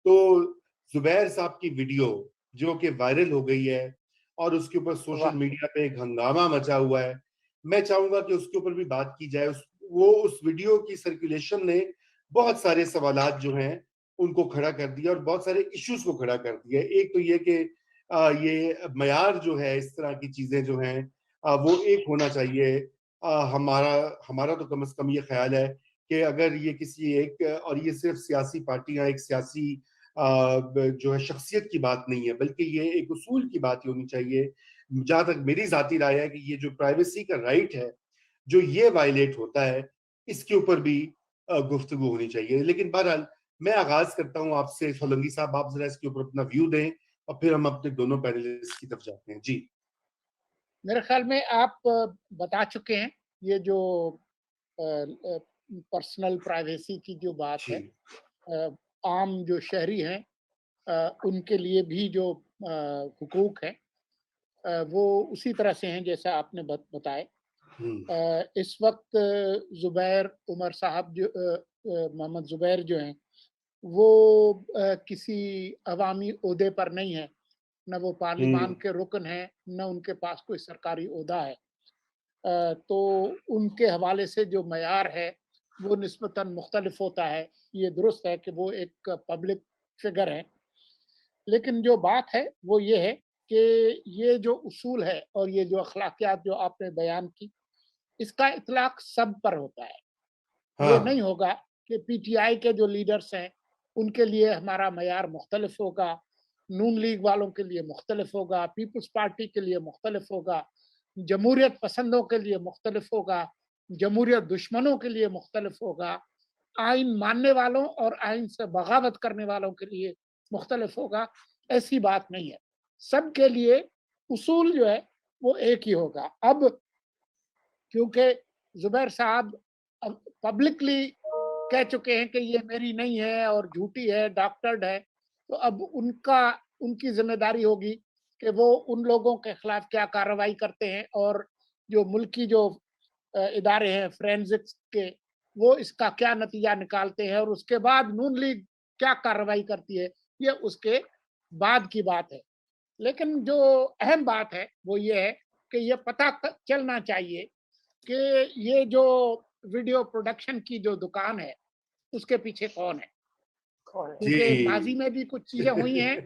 تو زبیر صاحب کی ویڈیو جو کہ وائرل ہو گئی ہے اور اس کے اوپر سوشل میڈیا پہ ایک ہنگامہ مچا ہوا ہے، میں چاہوں گا کہ اس کے اوپر بھی بات کی جائے. اس ویڈیو کی سرکولیشن نے بہت سارے سوالات جو ہیں ان کو کھڑا کر دیا اور بہت سارے ایشوز کو کھڑا کر دیا. ایک تو یہ کہ یہ معیار جو ہے اس طرح کی چیزیں جو ہیں وہ ایک ہونا چاہیے. ہمارا تو کم از کم یہ خیال ہے کہ اگر یہ کسی ایک، اور یہ صرف سیاسی پارٹیاں ایک سیاسی جو ہے شخصیت کی بات نہیں ہے، بلکہ یہ ایک اصول کی بات ہی ہونی چاہیے. جہاں تک میری ذاتی رائے ہے کہ یہ جو پرائیویسی کا رائٹ ہے جو یہ وائلیٹ ہوتا ہے، اس کے اوپر بھی گفتگو ہونی چاہیے. لیکن بہرحال میں آغاز کرتا ہوں آپ سے. سولنگی صاحب آپ ذرا اس کے اوپر اپنا ویو دیں اور پھر ہم اپنے دونوں پینلسٹ کی طرف جاتے ہیں. جی میرے خیال میں آپ بتا چکے ہیں یہ جو پرسنل پرائیویسی کی جو بات ہے، عام جو شہری ہیں ان کے لیے بھی جو حقوق ہیں وہ اسی طرح سے ہیں جیسا آپ نے بتائے. اس وقت زبیر عمر صاحب جو محمد زبیر جو ہیں وہ کسی عوامی عہدے پر نہیں ہیں، نہ وہ پارلیمان کے رکن ہیں، نہ ان کے پاس کوئی سرکاری عہدہ ہے. تو ان کے حوالے سے جو معیار ہے وہ نسبتاً مختلف ہوتا ہے. یہ درست ہے کہ وہ ایک پبلک فگر ہے، لیکن جو بات ہے وہ یہ ہے کہ یہ جو اصول ہے اور یہ جو اخلاقیات جو آپ نے بیان کی، اس کا اطلاق سب پر ہوتا ہے. یہ نہیں ہوگا کہ پی ٹی آئی کے جو لیڈرز ہیں ان کے لیے ہمارا معیار مختلف ہوگا، نون لیگ والوں کے لیے مختلف ہوگا، پیپلز پارٹی کے لیے مختلف ہوگا، جمہوریت پسندوں کے لیے مختلف ہوگا، جمہوریت دشمنوں کے لیے مختلف ہوگا، آئین ماننے والوں اور آئین سے بغاوت کرنے والوں کے لیے مختلف ہوگا. ایسی بات نہیں ہے، سب کے لیے اصول جو ہے وہ ایک ہی ہوگا. اب کیونکہ زبیر صاحب پبلکلی کہہ چکے ہیں کہ یہ میری نہیں ہے اور جھوٹی ہے، ڈاکٹرڈ ہے، تو اب ان کی ذمہ داری ہوگی کہ وہ ان لوگوں کے خلاف کیا کارروائی کرتے ہیں اور جو ملکی جو ادارے ہیں فرینزکس کے وہ اس کا کیا نتیجہ نکالتے ہیں اور اس کے بعد نون لیگ کیا کارروائی کرتی ہے، یہ اس کے بعد کی بات ہے. لیکن جو اہم بات ہے وہ یہ ہے کہ یہ پتہ چلنا چاہیے کہ یہ جو ویڈیو پروڈکشن کی جو دکان ہے اس کے پیچھے کون ہے، کیونکہ ماضی میں بھی کچھ چیزیں ہوئی ہیں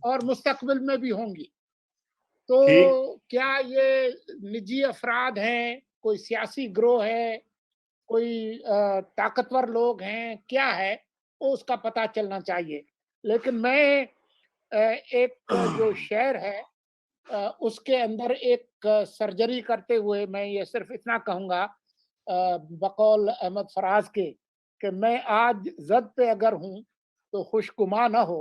اور مستقبل میں بھی ہوں گی. تو کیا یہ نجی افراد ہیں، کوئی سیاسی گروہ ہے، کوئی طاقتور لوگ ہیں، کیا ہے، وہ اس کا پتہ چلنا چاہیے. لیکن میں ایک جو شعر ہے اس کے اندر ایک سرجری کرتے ہوئے میں یہ صرف اتنا کہوں گا بقول احمد فراز کے کہ میں آج زد پہ اگر ہوں تو خوشگما نہ ہو،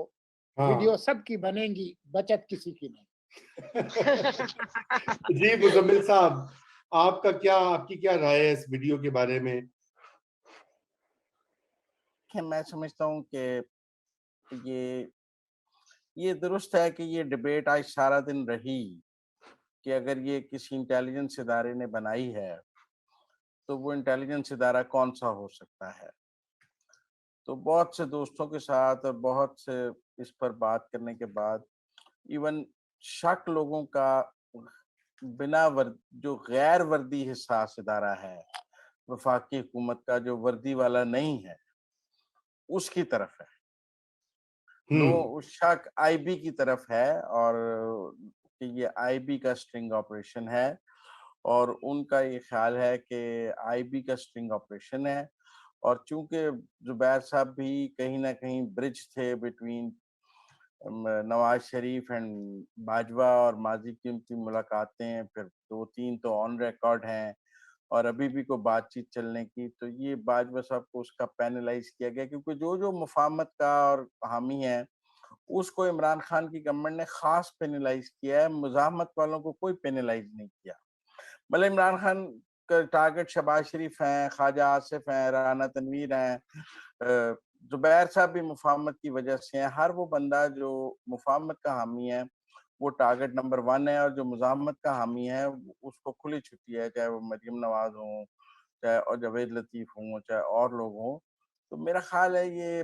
ویڈیو سب کی بنیں گی، بچت کسی کی نہیں. جی مزمل صاحب آپ کی کیا رائے ہے اس ویڈیو کے بارے میں؟ میں سمجھتا ہوں کہ یہ درست ہے کہ یہ ڈیبیٹ آج سارا دن رہی کہ اگر یہ کسی انٹیلیجنس ادارے نے بنائی ہے تو وہ انٹیلیجنس ادارہ کون سا ہو سکتا ہے. تو بہت سے دوستوں کے ساتھ اور بہت سے اس پر بات کرنے کے بعد ایون شک لوگوں کا بنا جو غیر وردی حساس ادارہ ہے وفاقی حکومت کا جو وردی والا نہیں ہے اس کی طرف ہے. شک آئی بی کی طرف ہے اور یہ آئی بی کا سٹرنگ آپریشن ہے اور ان کا یہ خیال ہے کہ آئی بی کا سٹرنگ آپریشن ہے. اور چونکہ زبیر صاحب بھی کہیں نہ کہیں برج تھے بٹوین نواز شریف اینڈ باجوہ اور ماضی کی ان کی ملاقاتیں پھر 2-3 تو آن ریکارڈ ہیں اور ابھی بھی کوئی بات چیت چلنے کی، تو یہ باجوہ صاحب کو اس کا پینلائز کیا گیا کیونکہ جو مفاہمت کا اور حامی ہے اس کو عمران خان کی گورنمنٹ نے خاص پینلائز کیا ہے، مزاحمت والوں کو کوئی پینلائز نہیں کیا. مطلب عمران خان کا ٹارگٹ شہباز شریف ہیں، خواجہ آصف ہیں، رانا تنویر ہیں، زبیر صاحب بھی مفاہمت کی وجہ سے ہیں. ہر وہ بندہ جو مفاہمت کا حامی ہے وہ ٹارگٹ نمبر 1 ہے اور جو مزاحمت کا حامی ہے اس کو کھلی چھٹی ہے، چاہے وہ مریم نواز ہوں، چاہے اور جاوید لطیف ہوں، چاہے اور لوگ ہوں. تو میرا خیال ہے یہ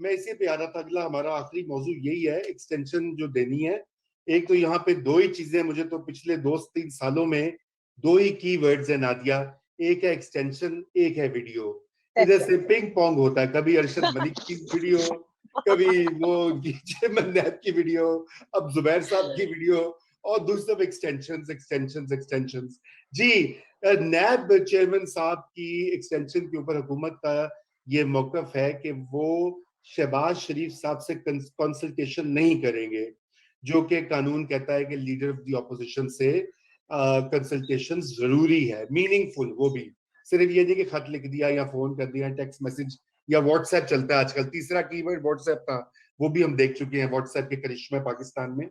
میں اسی پہ آ رہا تھا, اگلا ہمارا آخری موضوع یہی ہے, ایکسٹینشن جو دینی ہے. ایک تو یہاں پہ دو ہی چیزیں مجھے تو پچھلے 2-3 سالوں میں دو ہی کی ورڈز ہیں نادیہ, ایک ہے ایکسٹینشن, ایک ہے ویڈیو. ادھر سے پنگ پونگ ہوتا ہے, کبھی ارشد ملک کی ویڈیو, کبھی وہ چیئرمین نیب کی ویڈیو, اب زبیر صاحب کی ویڈیو, اور دوسرے ایکسٹینشنز. جی, نیب چیئرمین صاحب کی ایکسٹینشن کے اوپر حکومت کا یہ موقف ہے کہ وہ شہباز شریف صاحب سے کنسلٹیشن نہیں کریں گے, جو کہ قانون کہتا ہے کہ لیڈر آف دی اپوزیشن سے کنسلٹیشن ضروری ہے, میننگ فل. وہ بھی صرف یہ نہیں کہ خط لکھ دیا یا فون کر دیا, ٹیکسٹ میسج یا واٹس ایپ چلتا ہے آج کل. تیسرا کی ورڈ واٹس ایپ تھا, وہ بھی ہم دیکھ چکے ہیں, واٹس ایپ کے کرشمے پاکستان میں.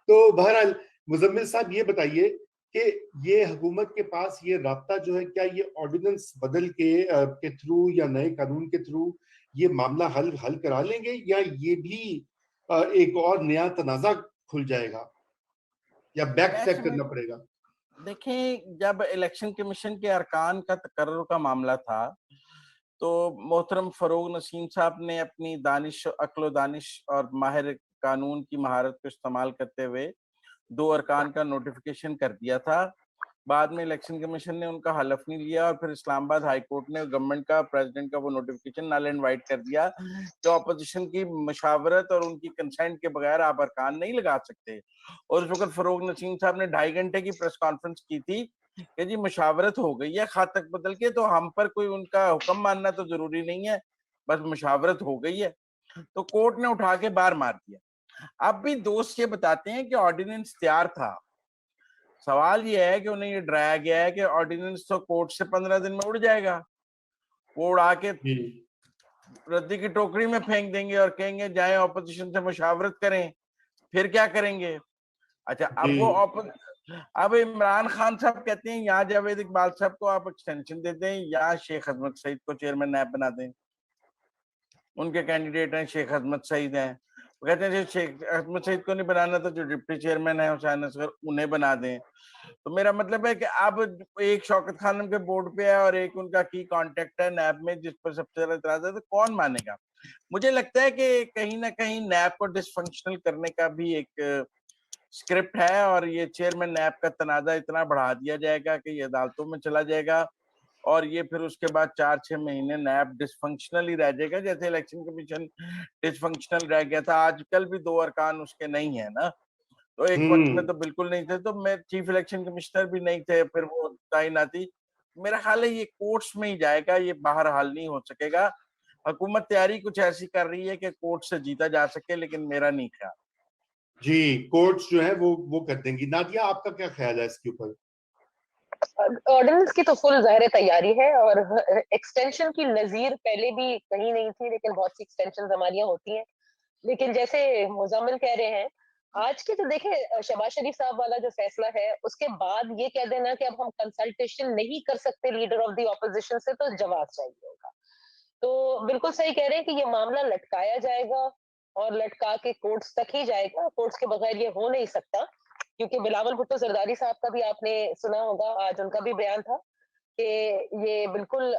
تو بہرحال مزمل صاحب یہ بتائیے کہ یہ حکومت کے پاس یہ رابطہ جو ہے, کیا یہ آرڈیننس بدل کے تھرو یا نئے قانون کے تھرو یہ معاملہ حل کرا لیں گے, یا یہ بھی ایک اور نیا تنازع کھل جائے گا, یا بیک ٹریک کرنا پڑے گا؟ دیکھیں, جب الیکشن کمیشن کے ارکان کا تقرر کا معاملہ تھا تو محترم فروغ نسیم صاحب نے اپنی دانش, عقل و دانش اور ماہر قانون کی مہارت کو استعمال کرتے ہوئے 2 ارکان کا نوٹیفیکیشن کر دیا تھا. بعد میں الیکشن کمیشن نے ان کا حلف نہیں لیا, اور پھر اسلام آباد ہائی کورٹ نے گورنمنٹ کا, پریزیڈنٹ کا وہ نوٹیفیکیشن نل اینڈ وائٹ کر دیا کہ اپوزیشن کی مشاورت اور ان کی کنسینٹ کے بغیر آپ ارکان نہیں لگا سکتے. اور اس وقت فروغ نسیم صاحب نے 2.5 گھنٹے کی پریس کانفرنس کی تھی کہ جی مشاورت ہو گئی ہے خط بدل کے, تو ہم پر کوئی ان کا حکم ماننا تو ضروری نہیں ہے, بس مشاورت ہو گئی ہے. تو کورٹ نے اٹھا کے باہر مار دیا. اب بھی دوست یہ بتاتے ہیں کہ آرڈیننس تیار تھا. سوال یہ ہے کہ انہیں یہ ڈرایا گیا ہے کہ آرڈیننس تو کورٹ سے 15 دن میں اڑ جائے گا, وہ اڑا کے ردی کی ٹوکری میں پھینک دیں گے اور کہیں گے جائیں اپوزیشن سے مشاورت کریں, پھر کیا کریں گے. اچھا, اب عمران خان صاحب کہتے ہیں یہاں جاوید اقبال صاحب کو آپ ایکسٹینشن دے دیں, یا شیخ عظمت سعید کو چیئرمین نیب بنا دیں. ان کے کینڈیڈیٹ ہیں شیخ عظمت سعید ہیں, وہ کہتے ہیں شیخ عظمت سعید کو نہیں بنانا تو جو ڈپٹی چیئرمین ہیں حسین اصغر انہیں بنا دیں. تو میرا مطلب ہے کہ اب ایک شوکت خانم کے بورڈ پہ ہے اور ایک ان کا کی کانٹیکٹ ہے نیب میں, جس پر سب سے زیادہ اعتراض ہے, تو کون مانے گا؟ مجھے لگتا ہے کہ کہیں نہ کہیں نیب کو ڈس فنکشنل کرنے کا بھی ایک اسکرپٹ ہے, اور یہ چیئرمین نیب کا تنازع اتنا بڑھا دیا جائے گا کہ یہ عدالتوں میں چلا جائے گا, اور یہ پھر اس کے بعد 4-6 مہینے نیب ڈس فنکشنل ہی رہ جائے گا, جیسے الیکشن کمیشن ڈس فنکشنل رہ گیا تھا. آج کل بھی 2 ارکان اس کے نہیں ہیں نا, تو ایک وقت میں تو بالکل نہیں تھے, تو میں چیف الیکشن کمشنر بھی نہیں تھے, پھر وہ تعیناتی. میرا خیال ہے یہ کورٹس میں ہی جائے گا, یہ باہر حل نہیں ہو سکے گا. حکومت تیاری کچھ ایسی کر رہی ہے کہ کورٹ سے جیتا جا سکے, لیکن میرا نہیں خیال. جی, کورٹس جو ہے وہ کر دیں گی. نادیہ, آپ کا کیا خیال ہے اس کے اوپر؟ آرڈیننس کی تو فل ظاہر تیاری ہے, اور ایکسٹینشن کی نظیر پہلے بھی کہیں نہیں تھی, لیکن بہت سی ایکسٹینشن ہمارے یہاں ہوتی ہیں. لیکن جیسے مزمل کہہ رہے ہیں, آج کے جو دیکھیں شہباز شریف صاحب والا جو فیصلہ ہے, اس کے بعد یہ کہہ دینا کہ اب ہم کنسلٹیشن نہیں کر سکتے لیڈر آف دی اپوزیشن سے, تو جواب چاہیے ہوگا. تو بالکل صحیح کہہ رہے ہیں کہ یہ معاملہ لٹکایا جائے گا, اور لٹکا کے کورٹس تک ہی جائے گا. کورٹس کے بغیر یہ ہو نہیں سکتا, کیونکہ بلاول بھٹو زرداری صاحب کا بھی آپ نے سنا ہوگا, آج ان کا بھی بیان تھا کہ یہ بالکل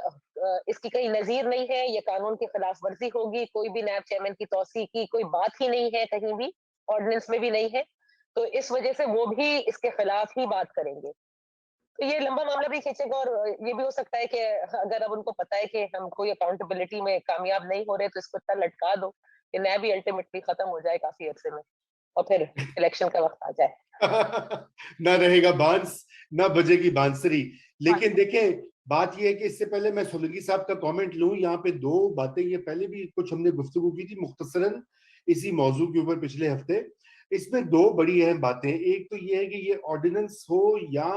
اس کی کہیں نظیر نہیں ہے, یہ قانون کی خلاف ورزی ہوگی. کوئی بھی نیب چیئرمین کی توسیع کی کوئی بات ہی نہیں ہے, کہیں بھی آرڈیننس میں بھی نہیں ہے, تو اس وجہ سے وہ بھی اس کے خلاف ہی بات کریں گے. تو یہ لمبا معاملہ بھی کھینچے گا, اور یہ بھی ہو سکتا ہے کہ اگر اب ان کو پتا ہے کہ ہم کوئی اکاؤنٹیبلٹی میں کامیاب نہیں ہو رہے, تو اس کو اتنا لٹکا دو کہ نیب بھی الٹیمیٹلی ختم ہو جائے کافی عرصے میں, اور پھر الیکشن کا وقت آ جائے. نہ رہے گا بانس, نہ بجے گی بانسری. لیکن دیکھیں, بات یہ ہے کہ اس سے پہلے میں سولنگی صاحب کا کامنٹ لوں, یہاں پہ 2 باتیں, یہ پہلے بھی کچھ ہم نے گفتگو کی تھی مختصراً اسی موضوع کے اوپر پچھلے ہفتے. اس میں 2 بڑی اہم باتیں. ایک تو یہ ہے کہ یہ آرڈیننس ہو یا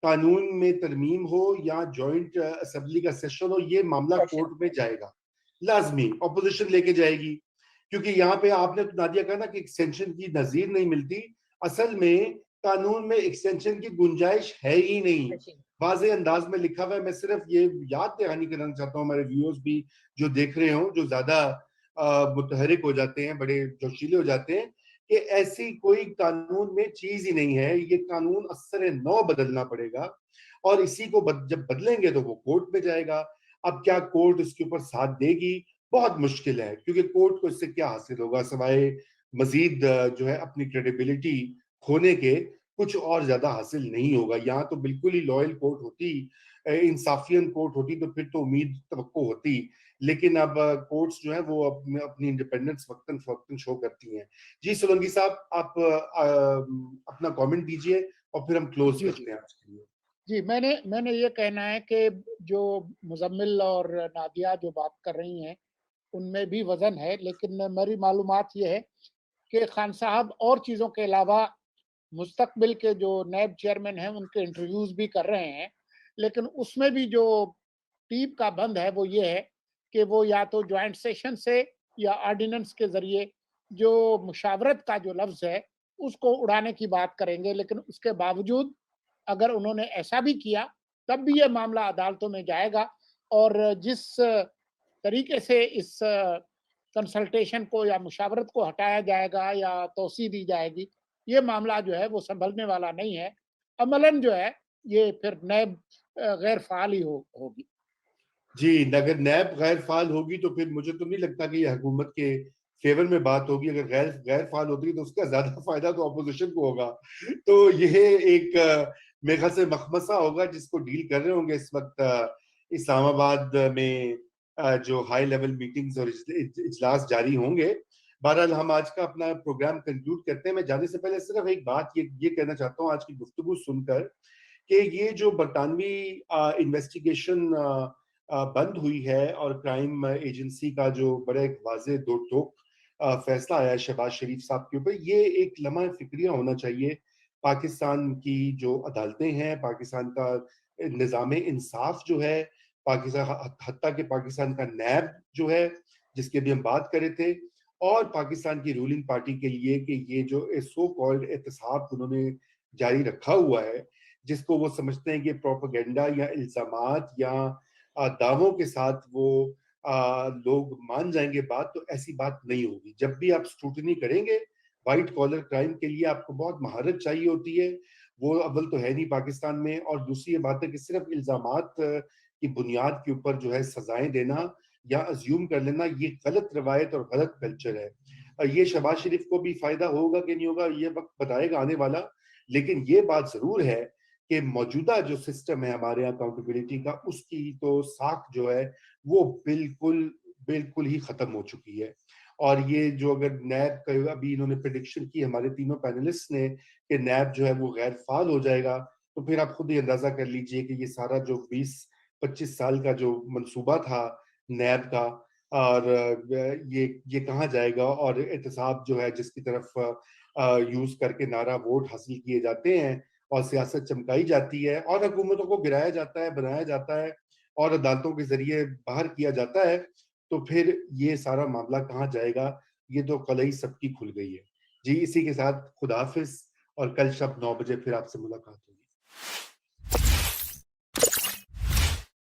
قانون میں ترمیم ہو یا جوائنٹ اسمبلی کا سیشن ہو, یہ معاملہ کورٹ میں جائے گا لازمی, اپوزیشن لے کے جائے گی. کیونکہ یہاں پہ آپ نے نادیہ کہا نا کہ ایکسٹینشن کی نظیر نہیں ملتی, اصل میں قانون میں ایکسٹینشن کی گنجائش ہے ہی نہیں, واضح انداز میں لکھا ہوا ہے. میں صرف یہ یاد دہانی کرنا چاہتا ہوں ہمارے ویورز بھی جو دیکھ رہے ہوں, جو زیادہ متحرک ہو جاتے ہیں, بڑے جوشیلے ہو جاتے ہیں, کہ ایسی کوئی قانون میں چیز ہی نہیں ہے. یہ قانون اثر نو بدلنا پڑے گا, اور اسی کو جب بدلیں گے تو وہ کورٹ میں جائے گا. اب کیا کورٹ اس کے اوپر ساتھ دے گی, بہت مشکل ہے, کیونکہ کورٹ کو اس سے کیا حاصل ہوگا سوائے مزید جو ہے اپنی کریڈیبلٹی کھونے کے, کچھ اور زیادہ حاصل نہیں ہوگا. یہاں تو بالکل ہی لائل کورٹ ہوتی, انصافین کورٹ ہوتی تو پھر تو امید توقع ہوتی, لیکن اب کورٹس جو ہیں وہ اپنی انڈیپینڈنس وقتاً فوقتاً شو کرتی ہیں. جی سولنگی صاحب, آپ اپنا کامنٹ دیجئے اور پھر ہم کلوز جی کرتے ہیں آج کے لیے. جی, میں نے یہ کہنا ہے کہ جو مزمل اور نادیہ جو بات کر رہی ہیں ان میں بھی وزن ہے, لیکن میری معلومات یہ ہے کہ خان صاحب اور چیزوں کے علاوہ مستقبل کے جو نیب چیئرمین ہیں ان کے انٹرویوز بھی کر رہے ہیں, لیکن اس میں بھی جو ٹیپ کا بند ہے وہ یہ ہے کہ وہ یا تو جوائنٹ سیشن سے یا آرڈیننس کے ذریعے جو مشاورت کا جو لفظ ہے اس کو اڑانے کی بات کریں گے. لیکن اس کے باوجود اگر انہوں نے ایسا بھی کیا تب بھی یہ معاملہ عدالتوں میں جائے گا, اور جس طریقے سے اس کنسلٹیشن کو یا مشاورت کو ہٹایا جائے گا یا توسیع دی جائے گی, یہ معاملہ جو ہے وہ سنبھلنے والا نہیں ہے. عملاً جو ہے یہ پھر نیب غیر فعال ہی ہوگی. جی, اگر نیب غیر فعال ہوگی تو پھر مجھے تو نہیں لگتا کہ یہ حکومت کے فیور میں بات ہوگی. اگر غیر فعال ہوتی تو اس کا زیادہ فائدہ تو اپوزیشن کو ہوگا. تو یہ ایک میرے خیال سے مخمصہ ہوگا جس کو ڈیل کر رہے ہوں گے اس وقت اسلام آباد میں جو ہائی لیول میٹنگز اور اجلاس جاری ہوں گے. بہرحال ہم آج کا اپنا پروگرام کنکلوڈ کرتے ہیں. میں جانے سے پہلے صرف ایک بات یہ کہنا چاہتا ہوں آج کی گفتگو سن کر, کہ یہ جو برطانوی انویسٹیگیشن بند ہوئی ہے اور کرائم ایجنسی کا جو بڑا ایک واضح دو ٹوک فیصلہ آیا ہے شہباز شریف صاحب کے اوپر, یہ ایک لمحہ فکریہ ہونا چاہیے. پاکستان کی جو عدالتیں ہیں, پاکستان کا نظام انصاف جو ہے, پاکستان حتیٰ کہ پاکستان کا نیب جو ہے جس کی بھی ہم بات کر رہے تھے, اور پاکستان کی رولنگ پارٹی کے لیے کہ یہ جو سو کالڈ احتساب انہوں نے جاری رکھا ہوا ہے, جس کو وہ سمجھتے ہیں کہ پروپیگنڈا یا الزامات یا دعووں کے ساتھ وہ لوگ مان جائیں گے بات, تو ایسی بات نہیں ہوگی. جب بھی آپ سکروٹنی کریں گے وائٹ کالر کرائم کے لیے آپ کو بہت مہارت چاہیے ہوتی ہے, وہ اول تو ہے نہیں پاکستان میں, اور دوسری یہ بات ہے کہ صرف الزامات کی بنیاد کے اوپر جو ہے سزائیں دینا یا ازیوم کر لینا, یہ غلط روایت اور غلط کلچر ہے. یہ شہباز شریف کو بھی فائدہ ہوگا کہ نہیں ہوگا یہ وقت بتائے گا آنے والا, لیکن یہ بات ضرور ہے کہ موجودہ جو سسٹم ہے ہمارے اکاؤنٹیبلٹی کا, اس کی تو ساکھ جو ہے وہ بالکل ہی ختم ہو چکی ہے. اور یہ جو اگر نیب کا ابھی انہوں نے پریڈکشن کی ہمارے تینوں پینلسٹ نے کہ نیب جو ہے وہ غیر فعال ہو جائے گا, تو پھر آپ خود ہی اندازہ کر لیجئے کہ یہ سارا جو 20-25 سال کا جو منصوبہ تھا نیب کا, اور یہ کہاں جائے گا. اور احتساب جو ہے جس کی طرف یوز کر کے نعرہ ووٹ حاصل کیے جاتے ہیں اور سیاست چمکائی جاتی ہے اور حکومتوں کو گرایا جاتا ہے, بنایا جاتا ہے اور عدالتوں کے ذریعے باہر کیا جاتا ہے, تو پھر یہ سارا معاملہ کہاں جائے گا. یہ تو قلعی سب کی کھل گئی ہے. جی, اسی کے ساتھ خدا حافظ, اور کل شب 9 بجے پھر آپ سے ملاقات ہوگی.